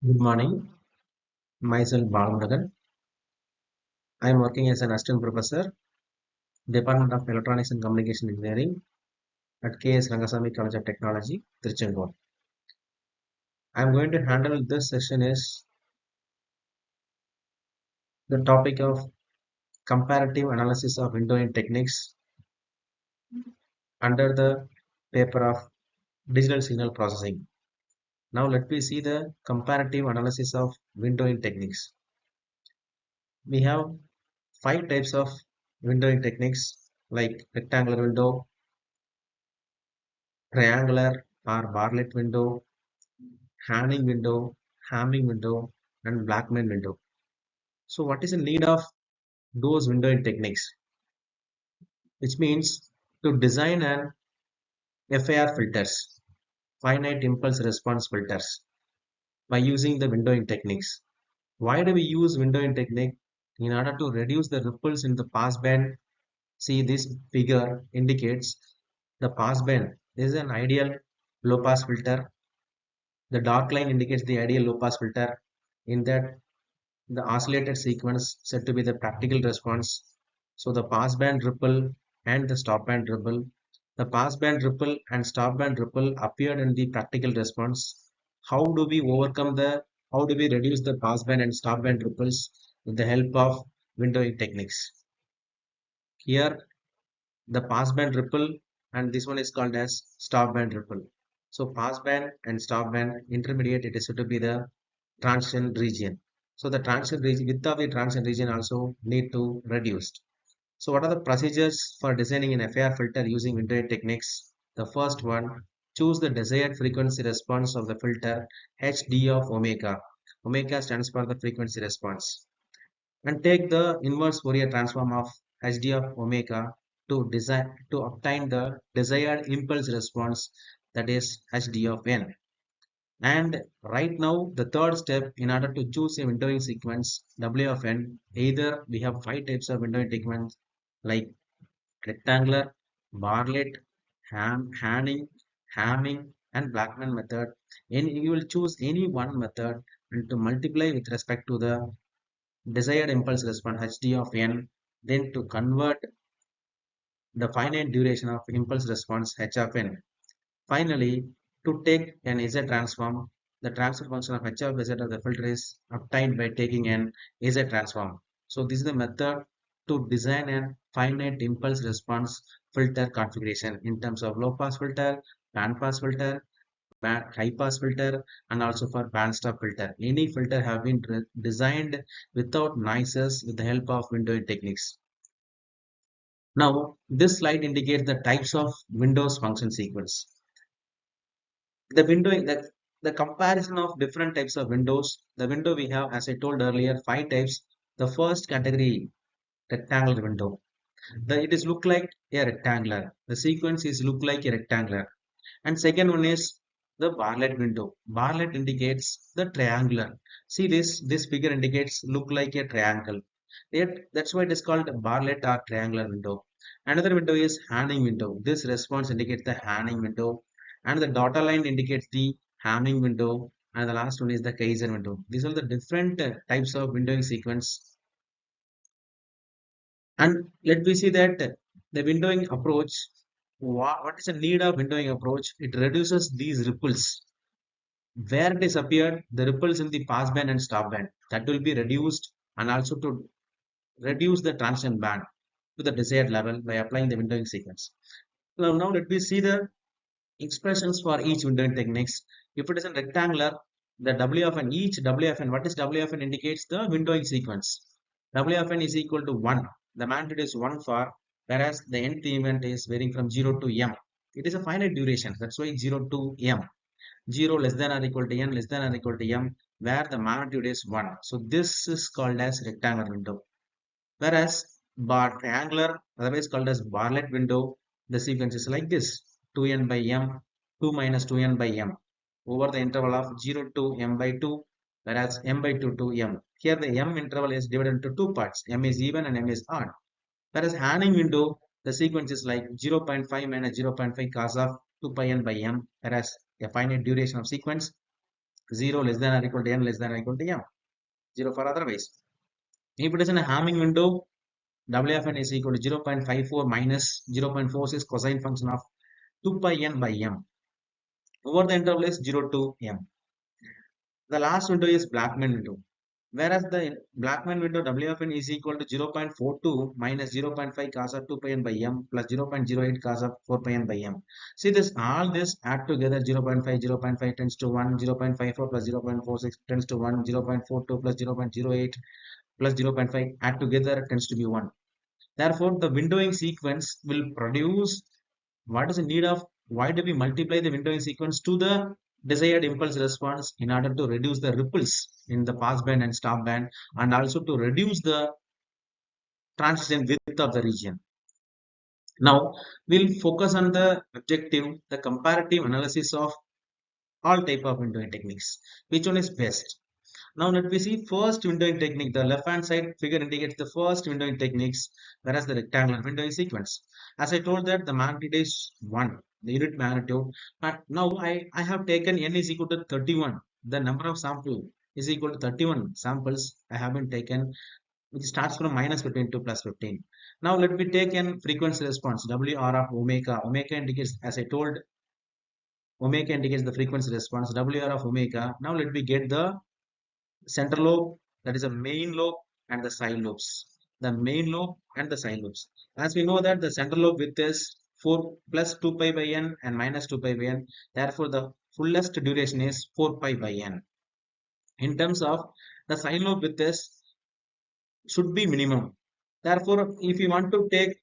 Good morning. Myself Balmurugan. I am working as an assistant professor, Department of Electronics and Communication Engineering at KS Rangasamy College of Technology, Tiruchendur. I am going to handle this session is the topic of comparative analysis of windowing techniques under the paper of digital signal processing. Now let me see the comparative analysis of windowing techniques. We have five types of windowing techniques like rectangular window, triangular or barlet window, Hanning window, Hamming window, and Blackman window. So, what is the need of those windowing techniques? Which means to design an FAR filters, finite impulse response filters, by using the windowing techniques. Why do we use windowing technique? In order to reduce the ripples in the passband. See, this figure indicates the passband. This is an ideal low pass filter. The dark line indicates the ideal low pass filter. In that, the oscillated sequence said to be the practical response. So the passband ripple and the stopband ripple. The passband ripple and stopband ripple appeared in the practical response. How do we overcome how do we reduce the passband and stopband ripples with the help of windowing techniques? Here the passband ripple and this one is called as stopband ripple. So passband and stopband intermediate, it is said to be the transition region. So the transition region, width of the transition region also need to reduced. So what are the procedures for designing an FAR filter using windowing techniques? The first one, choose the desired frequency response of the filter HD of omega. Omega stands for the frequency response. And take the inverse Fourier transform of HD of omega to obtain the desired impulse response, that is HD of n. And right now, the third step, in order to choose a windowing sequence, W of n, either we have five types of windowing sequence like rectangular, Bartlett, Hanning, Hamming, and Blackman method. And you will choose any one method and to multiply with respect to the desired impulse response HD of n, then to convert the finite duration of impulse response H of n. Finally, to take an Z transform, the transfer function of H of Z of the filter is obtained by taking an Z transform. So this is the method to design a finite impulse response filter configuration in terms of low pass filter, band pass filter, high pass filter, and also for band stop filter. Any filter have been designed without noises with the help of windowing techniques. Now, this slide indicates the types of Windows function sequence. The windowing, the comparison of different types of windows. The window we have, as I told earlier, five types. The first category, rectangular window. It is look like a rectangular. The sequence is look like a rectangular. And second one is the Bartlett window. Bartlett indicates the triangular. See this figure indicates look like a triangle. That's why it is called Bartlett or triangular window. Another window is Hanning window. This response indicates the Hanning window. And the dotted line indicates the Hamming window. And the last one is the Kaiser window. These are the different types of windowing sequence. And let me see that the windowing approach, what is the need of windowing approach? It reduces these ripples. Where it is appeared, the ripples in the passband and stopband, that will be reduced, and also to reduce the transition band to the desired level by applying the windowing sequence. Now let me see the expressions for each windowing techniques. If it is a rectangular, the W of n, each W of n, what is W of n indicates the windowing sequence. W of n is equal to 1. The magnitude is 1 for, whereas the nth event is varying from 0 to m. It is a finite duration, that's why 0 to m. 0 less than or equal to n less than or equal to m, where the magnitude is 1. So this is called as rectangular window. Whereas bar triangular, otherwise called as Bartlett window, the sequence is like this: 2n by m, 2 minus 2n by m, over the interval of 0 to m by 2, whereas m by 2 to m. Here the m interval is divided into two parts, m is even and m is odd. Whereas Hanning window, the sequence is like 0.5 minus 0.5 cos of 2 pi n by m, whereas a finite duration of sequence. 0 less than or equal to n less than or equal to m. 0 for otherwise. If it is in a Hamming window, W of n is equal to 0.54 minus 0.46 cosine function of 2 pi n by m. Over the interval is 0 to m. The last window is Blackman window. Whereas the Blackman window W of n is equal to 0.42 minus 0.5 cos of 2 pi n by m plus 0.08 cos of 4 pi n by m. See this, all this add together 0.5, 0.5 tends to 1, 0.54 plus 0.46 tends to 1, 0.42 plus 0.08 plus 0.5 add together tends to be 1. Therefore, the windowing sequence will produce what is the need of, why do we multiply the windowing sequence to the desired impulse response in order to reduce the ripples in the pass band and stop band and also to reduce the transition width of the region. Now, we'll focus on the objective, the comparative analysis of all type of windowing techniques. Which one is best? Now let me see first windowing technique. The left hand side figure indicates the first windowing techniques, whereas the rectangular windowing sequence. As I told that the magnitude is 1, the unit magnitude. But now I have taken n is equal to 31. The number of sample is equal to 31 samples I have been taken, which starts from minus 15 to plus 15. Now let me take an frequency response, WR of omega. Omega indicates, as I told, omega indicates the frequency response, WR of omega. Now let me get the center lobe, that is a main lobe, and the side lobes. The main lobe and the side lobes. As we know that the center lobe width is 4 plus 2 pi by n and minus 2 pi by n. Therefore, the fullest duration is 4 pi by n. In terms of the side lobe width is should be minimum. Therefore, if you want to take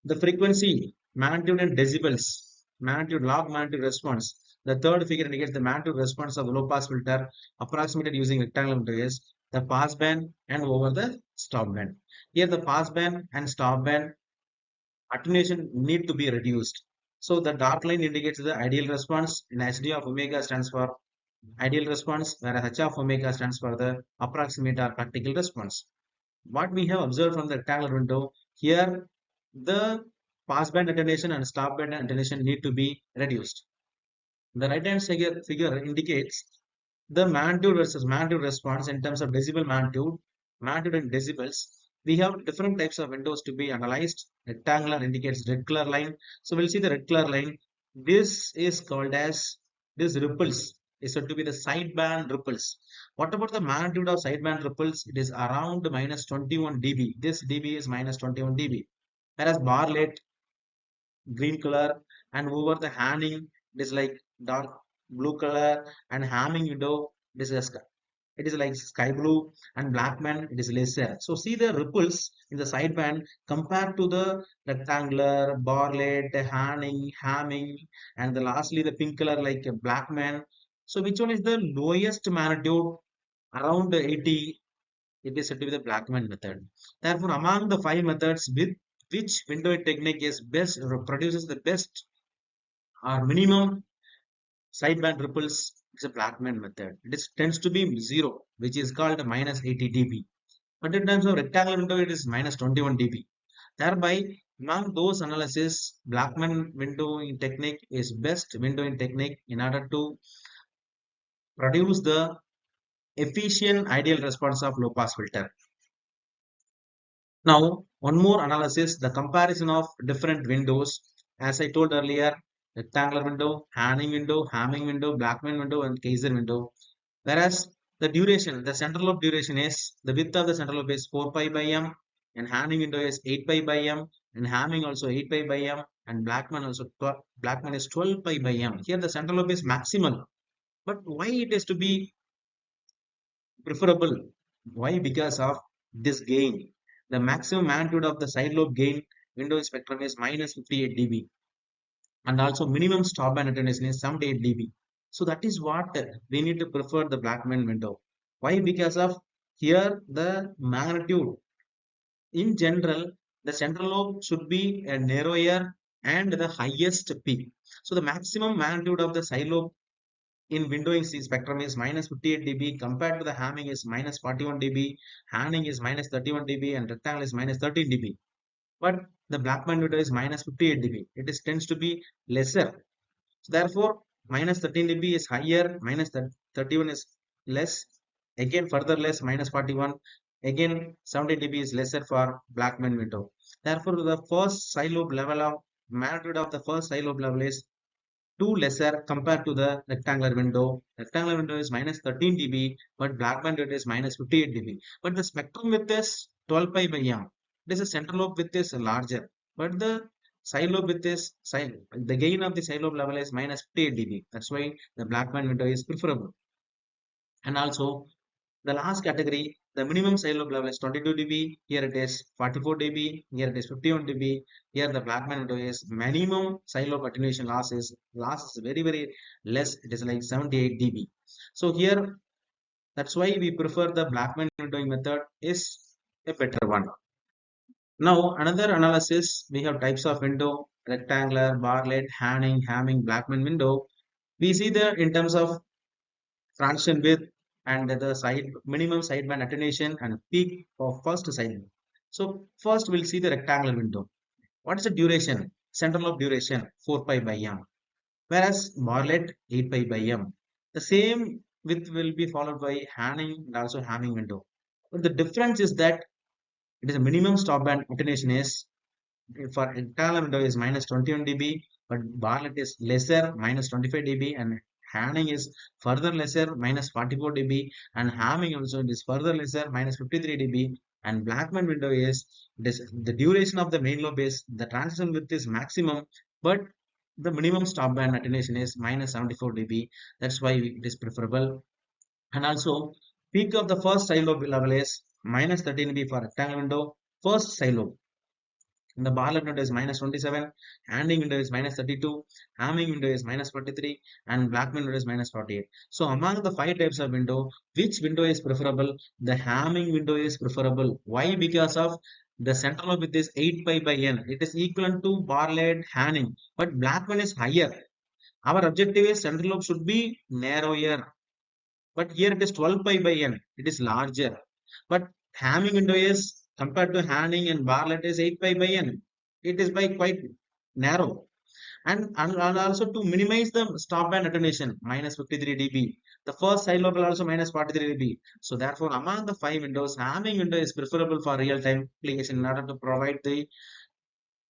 the frequency, magnitude and decibels, magnitude, log magnitude response. The third figure indicates the magnitude response of the low pass filter approximated using rectangular interface, the pass band and over the stop band. Here the pass band and stop band attenuation need to be reduced. So the dark line indicates the ideal response and HD of omega stands for ideal response, whereas H of omega stands for the approximate or practical response. What we have observed from the rectangular window, here the passband attenuation and stop band attenuation need to be reduced. The right hand figure indicates the magnitude versus magnitude response in terms of decibel magnitude, magnitude and decibels. We have different types of windows to be analyzed. Rectangular indicates red color line. So we'll see the red color line. This is called as, this ripples is said to be the sideband ripples. What about the magnitude of sideband ripples? It is around minus 21 dB. This dB is minus 21 dB. Whereas barlet, green color, and over the Hanning, it is like dark blue color, and Hamming window, it is like sky blue, and Blackman, it is lesser. So see the ripples in the sideband compared to the rectangular, barlet, Hanning, Hamming, and the lastly the pink color like a Blackman. So which one is the lowest magnitude? Around 80, it is said to be the Blackman method. Therefore, among the 5 methods, with which window technique is best or produces the best or minimum sideband ripples, it's a Blackman method. It is tends to be 0, which is called minus 80 dB. But in terms of rectangular window, it is minus 21 dB. Thereby, among those analysis, Blackman windowing technique is best windowing technique in order to produce the efficient ideal response of low pass filter. Now, one more analysis, the comparison of different windows. As I told earlier, rectangular window, Hamming window, Blackman window, and Kaiser window. Whereas the duration, the central lobe duration is, the width of the central lobe is 4 pi by m, and Hamming window is 8 pi by m, and Hamming also 8 pi by m, and Blackman also Blackman is 12 pi by m. Here the central lobe is maximal. But why it is to be preferable? Why? Because of this gain. The maximum magnitude of the side lobe gain window spectrum is minus 58 dB, and also minimum stop band attenuation is 78 dB. So that is what we need to prefer the Blackman window. Why? Because of here the magnitude in general, the central lobe should be a narrower and the highest peak. So the maximum magnitude of the side lobe in windowing C spectrum is minus 58 dB compared to the Hamming is minus 41 dB, Hanning is minus 31 dB, and rectangle is minus 13 dB. But the Blackman window is minus 58 dB. It is tends to be lesser. So therefore, minus 13 dB is higher, minus 31 is less, again further less, minus 41, again 17 dB is lesser for Blackman window. Therefore the first side lobe level of magnitude of the first side lobe level is 2 lesser compared to the rectangular window. Rectangular window is minus 13 dB, but Blackman window is minus 58 dB. But the spectrum width is 12 pi by m. This is central lobe width is larger, but the side lobe width is the gain of the side lobe level is minus 58 dB. That's why the Blackman window is preferable. And also the last category, the minimum side lobe level is 22 dB. Here it is 44 dB. Here it is 51 dB. Here the Blackman window is minimum side lobe attenuation loss is very less. It is like 78 dB. So here that's why we prefer the Blackman windowing method is a better one. Now another analysis, we have types of window: rectangular, barlet, Hamming, Blackman window. We see the in terms of transition width and the side minimum sideband attenuation and peak of first sideband. So first we'll see the rectangular window. What is the duration? Central lobe duration 4 pi by m, whereas Bartlett 8 pi by m. The same width will be followed by Hanning and also Hamming window. But the difference is that it is a minimum stop band attenuation is for rectangular window is minus 21 dB, but Bartlett is lesser minus 25 dB, and Hanning is further lesser minus 44 dB, and Hamming also is further lesser minus 53 dB. And Blackman window is this, the duration of the main lobe is the transition width is maximum, but the minimum stop band attenuation is minus 74 dB. That's why it is preferable. And also peak of the first side lobe level is minus 13 dB for rectangular window, first side lobe. The Bartlett window is minus 27, Handing window is minus 32, Hamming window is minus 43, and Blackman window is minus 48. So among the 5 types of window, which window is preferable? The Hamming window is preferable. Why? Because of the central lobe with this 8 pi by n. It is equivalent to Bartlett, Hanning, but Blackman is higher. Our objective is central lobe should be narrower, but here it is 12 pi by n. It is larger. But Hamming window is compared to Hanning and Bartlett is 8 pi by n. It is by quite narrow. And also to minimize the stop band attenuation, minus 53 dB. The first side lobe will also minus 43 dB. So therefore, among the 5 windows, Hamming window is preferable for real-time application in order to provide the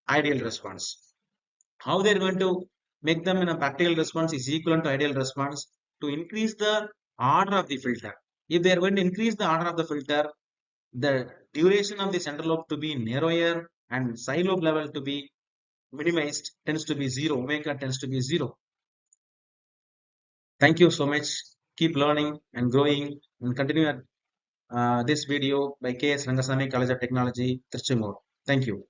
ideal response. How they're going to make them in a practical response is equivalent to ideal response to increase the order of the filter. If they are going to increase the order of the filter, the duration of the central lobe to be narrower and side lobe level to be minimized tends to be 0. Omega tends to be 0. Thank you so much. Keep learning and growing and continue this video by K.S. Rangasamy College of Technology, Trichimur. Thank you.